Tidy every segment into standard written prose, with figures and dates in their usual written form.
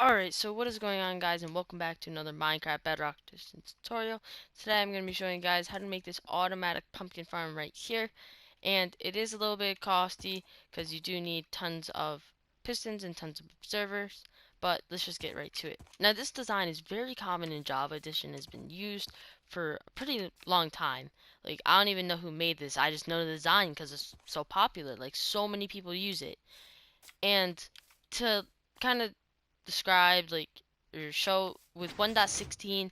Alright, so what is going on, guys, and welcome back to another Minecraft Bedrock distance tutorial. Today I'm going to be showing you guys how to make this automatic pumpkin farm right here. And it is a little bit costly because you do need tons of pistons and tons of observers. But let's just get right to it. Now, this design is very common in Java Edition, has been used for a pretty long time. Like, I don't even know who made this. I just know the design because it's so popular. Like, so many people use it. And to kind of describe, like, or show, with 1.16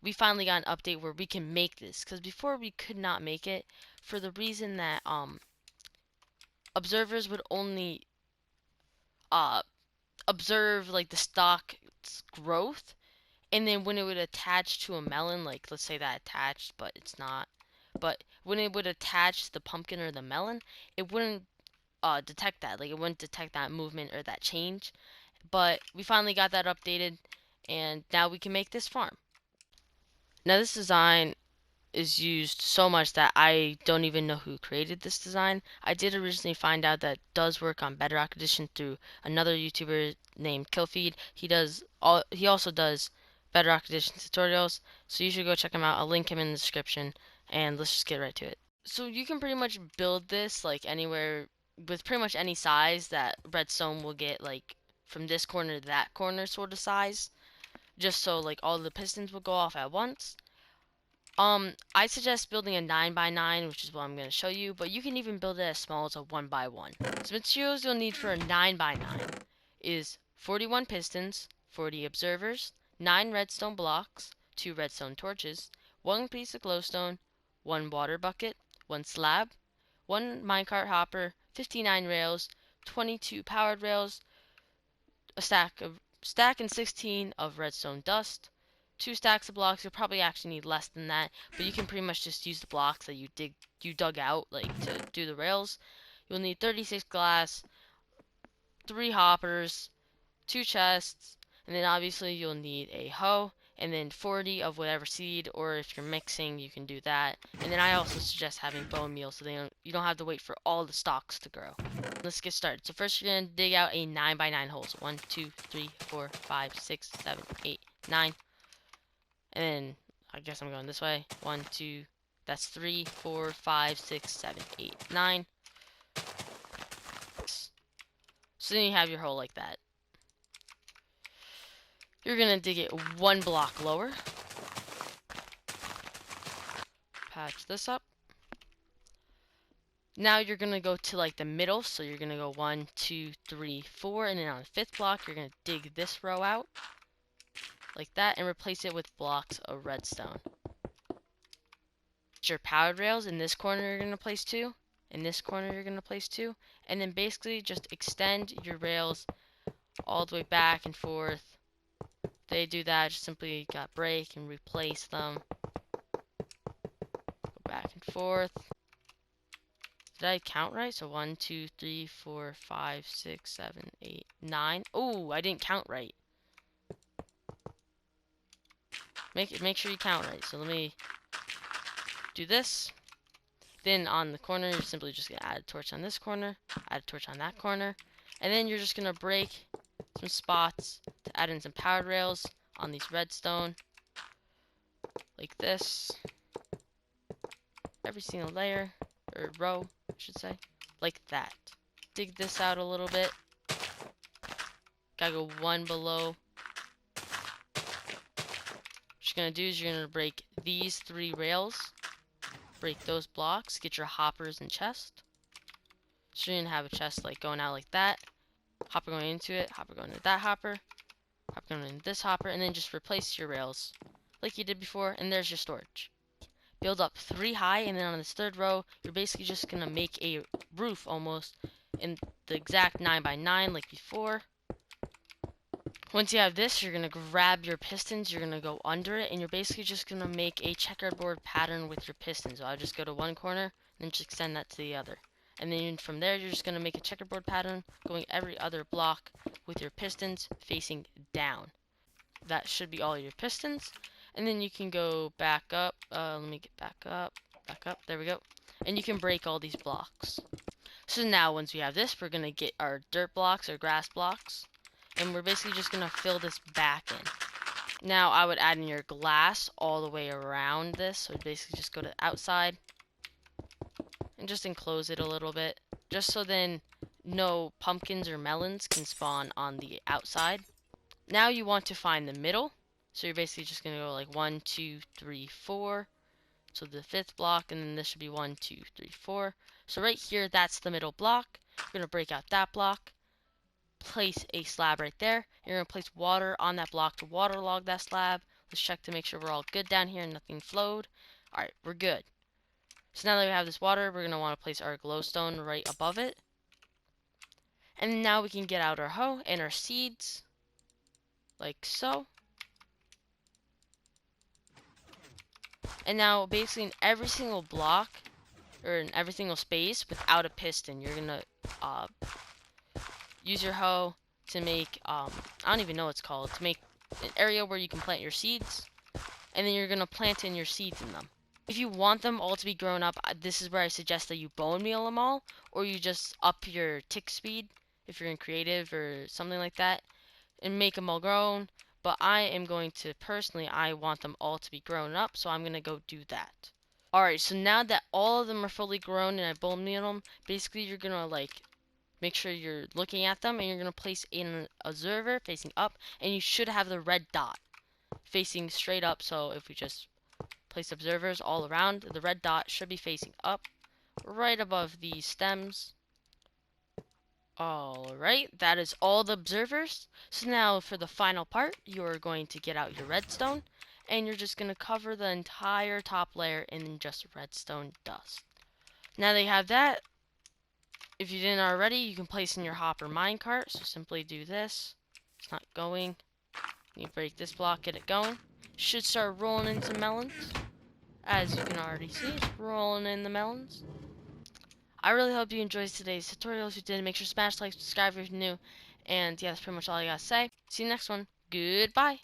we finally got an update where we can make this, because before we could not make it for the reason that observers would only uh observe like the stock's growth, and then when it would attach to a melon, like let's say that attached but it's not, but when it would attach the pumpkin or the melon, it wouldn't detect that, like it wouldn't detect that movement or that change. But we finally got that updated, and now we can make this farm. Now this design is used so much that I don't even know who created this design. I did originally find out that it does work on Bedrock Edition through another YouTuber named Killfeed. He also does Bedrock Edition tutorials, so you should go check him out. I'll link him in the description, and let's just get right to it. So you can pretty much build this like anywhere with pretty much any size that redstone will get, like from this corner to that corner sort of size, just so like all the pistons will go off at once. I suggest building a 9 by 9, which is what I'm going to show you, but you can even build it as small as a 1 by 1. So materials you'll need for a 9 by 9 is 41 pistons, 40 observers, 9 redstone blocks, 2 redstone torches, 1 piece of glowstone, 1 water bucket, 1 slab, 1 minecart hopper, 59 rails, 22 powered rails, a stack and 16 of redstone dust, 2 stacks of blocks. You'll probably actually need less than that, but you can pretty much just use the blocks that you dug out, like, to do the rails. You'll need 36 glass, 3 hoppers, 2 chests, and then obviously you'll need a hoe, and then 40 of whatever seed, or if you're mixing, you can do that. And then I also suggest having bone meal so you don't have to wait for all the stalks to grow. Let's get started. So first you're going to dig out a 9 by 9 hole. So 1, 2, 3, 4, 5, 6, 7, 8, 9. And then I guess I'm going this way. 1, 2, that's 3, 4, 5, 6, 7, 8, 9. So then you have your hole like that. You're going to dig it 1 block lower. Patch this up. Now you're going to go to like the middle. So you're going to go 1, 2, 3, 4. And then on the 5th block, you're going to dig this row out like that and replace it with blocks of redstone. Your powered rails in this corner you're going to place 2. In this corner you're going to place 2. And then basically just extend your rails all the way back and forth. They do that, just simply got break and replace them. Go back and forth. Did I count right? So 1, 2, 3, 4, 5, 6, 7, 8, 9. Oh, I didn't count right. Make sure you count right. So let me do this. Then on the corner, you're simply just gonna add a torch on this corner, add a torch on that corner, and then you're just gonna break some spots to add in some powered rails on these redstone, like this. Every single layer, or row, I should say, like that. Dig this out a little bit. Gotta go 1 below. What you're gonna do is you're gonna break these 3 rails, break those blocks, get your hoppers and chest. So you're gonna have a chest like going out like that, hopper going into it, hopper going into that hopper, hopper going into this hopper, and then just replace your rails like you did before, and there's your storage. Build up 3 high, and then on this 3rd row, you're basically just gonna make a roof almost in the exact 9 by 9 like before. Once you have this, you're going to grab your pistons, you're going to go under it, and you're basically just going to make a checkerboard pattern with your pistons. So I'll just go to one corner, and just extend that to the other. And then from there, you're just going to make a checkerboard pattern going every other block with your pistons facing down. That should be all your pistons. And then you can go back up. Let me get back up. There we go. And you can break all these blocks. So now once we have this, we're going to get our dirt blocks or grass blocks. and we're basically just gonna fill this back in. Now I would add in your glass all the way around this, so basically just go to the outside and just enclose it a little bit, just so then no pumpkins or melons can spawn on the outside. Now you want to find the middle, so you're basically just gonna go like 1, 2, 3, 4. So the fifth block, and then this should be 1, 2, 3, 4. So right here, that's the middle block. You're gonna break out that block, place a slab right there. You're gonna place water on that block to waterlog that slab. Let's check to make sure we're all good down here and nothing flowed. Alright, we're good. So now that we have this water, we're gonna want to place our glowstone right above it. And now we can get out our hoe and our seeds, like so. And now basically in every single block, or in every single space without a piston, you're gonna use your hoe to make, I don't even know what it's called, to make an area where you can plant your seeds, and then you're gonna plant in your seeds in them. If you want them all to be grown up, this is where I suggest that you bone meal them all, or you just up your tick speed if you're in creative or something like that, and make them all grown. But I am going to, personally, I want them all to be grown up, so I'm gonna go do that. Alright, so now that all of them are fully grown and I bone meal them, basically you're gonna like make sure you're looking at them, and you're gonna place in an observer facing up, and you should have the red dot facing straight up. So if we just place observers all around, the red dot should be facing up right above these stems. Alright, that is all the observers. So now for the final part, you're going to get out your redstone, and you're just going to cover the entire top layer in just redstone dust. Now that you have that, if you didn't already, you can place in your hopper minecart. So simply do this. It's not going. You break this block, get it going. Should start rolling in some melons. As you can already see, it's rolling in the melons. I really hope you enjoyed today's tutorial. If you did, make sure to smash like, subscribe if you're new. And yeah, that's pretty much all I gotta say. See you next one. Goodbye.